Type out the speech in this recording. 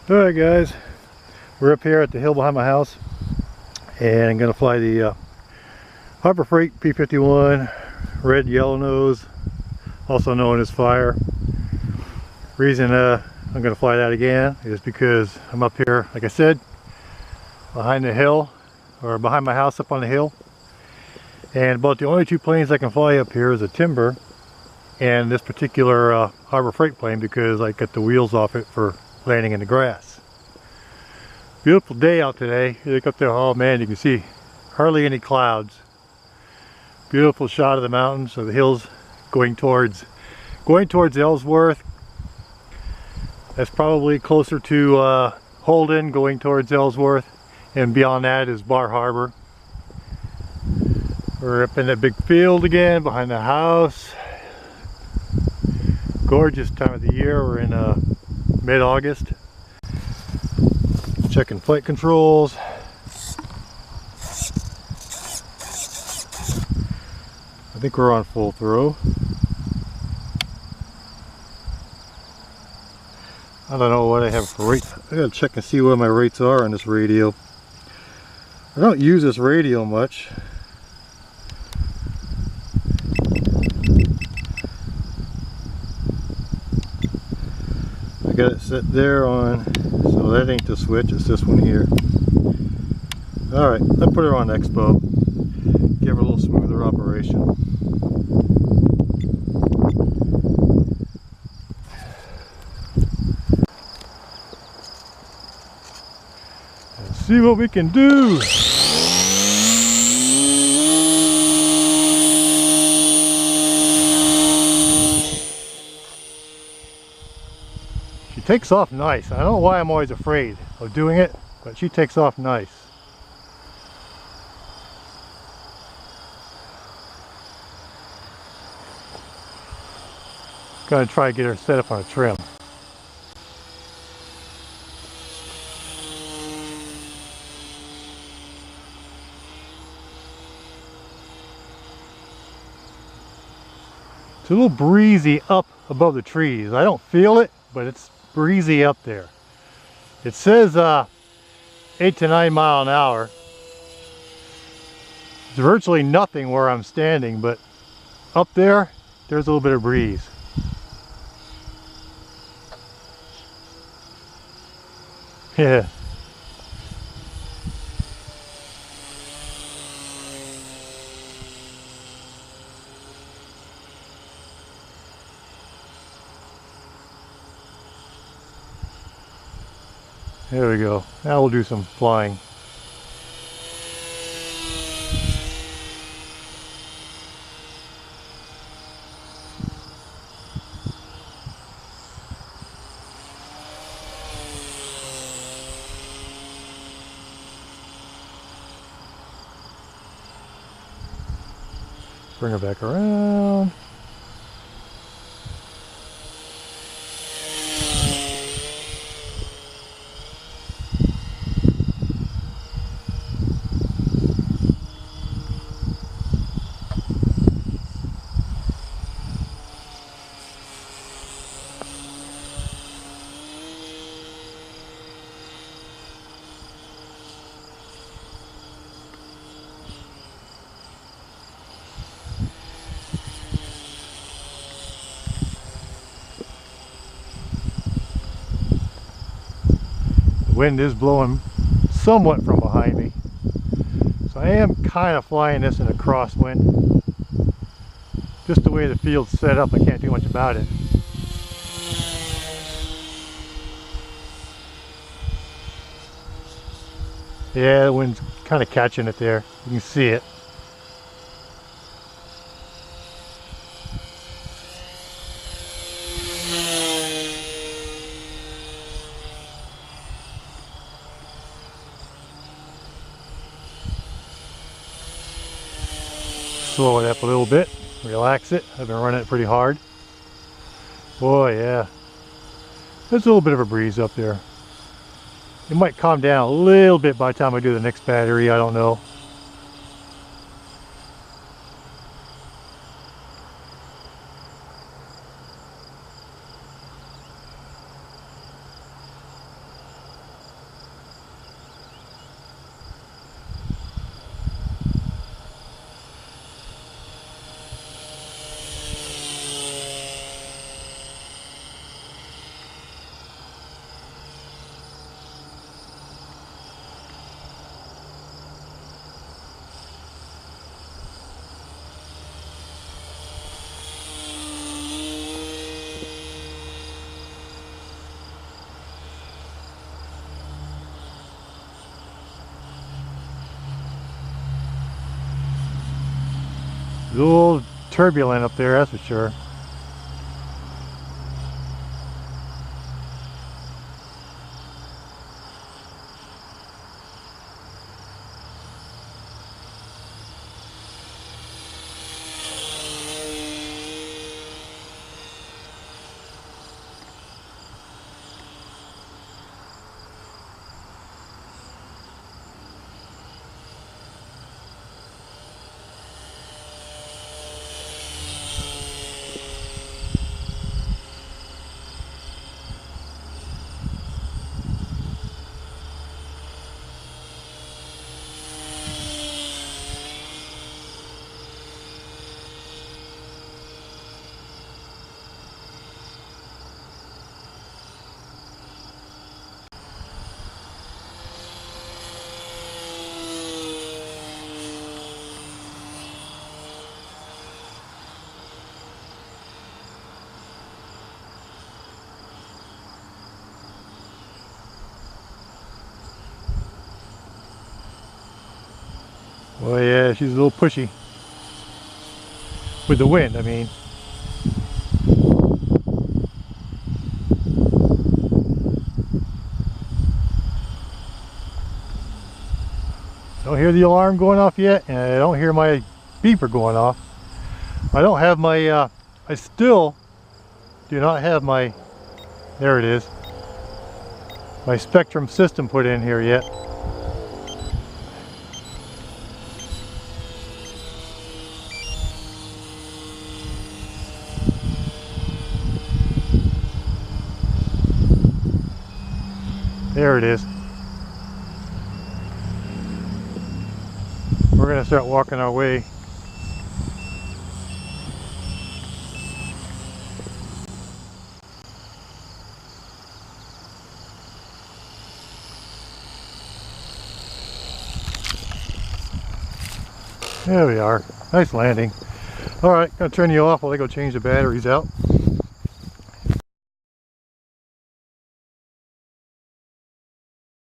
Alright guys, we're up here at the hill behind my house and I'm going to fly the Harbor Freight P-51 red yellow nose, also known as Fire. Reason I'm going to fly that again is because I'm up here, like I said, behind the hill, or behind my house up on the hill, and about the only two planes I can fly up here is a timber and this particular Harbor Freight plane, because I got the wheels off it for landing in the grass. Beautiful day out today. You look up there, oh man, you can see hardly any clouds. Beautiful shot of the mountains, of the hills going towards Ellsworth. That's probably closer to Holden, going towards Ellsworth, and beyond that is Bar Harbor. We're up in that big field again behind the house. Gorgeous time of the year. We're in mid-August. Checking flight controls. I think we're on full throw. I don't know what I have for rates. I gotta check and see what my rates are on this radio. I don't use this radio much. I got it set there on, so that ain't the switch, it's this one here. Alright, I'll put her on Expo. Give her a little smoother operation. Let's see what we can do. She takes off nice. I don't know why I'm always afraid of doing it, but she takes off nice. Gonna try to get her set up on a trim. It's a little breezy up above the trees. I don't feel it, but it's breezy up there. It says 8 to 9 miles an hour. There's virtually nothing where I'm standing, but up there, there's a little bit of breeze. Yeah. There we go. Now we'll do some flying. Bring her back around. Wind is blowing somewhat from behind me, so I am kind of flying this in a crosswind. Just the way the field's set up, I can't do much about it. Yeah, the wind's kind of catching it there. You can see it. Slow it up a little bit, relax it. I've been running it pretty hard. Boy, yeah. There's a little bit of a breeze up there. It might calm down a little bit by the time I do the next battery, I don't know. It's a little turbulent up there, that's for sure. Well, yeah, she's a little pushy. With the wind, I mean. Don't hear the alarm going off yet, and I don't hear my beeper going off. I don't have my, I still do not have my, there it is, my Spectrum system put in here yet. There it is. We're going to start walking our way. There we are. Nice landing. Alright, going to turn you off while I go change the batteries out.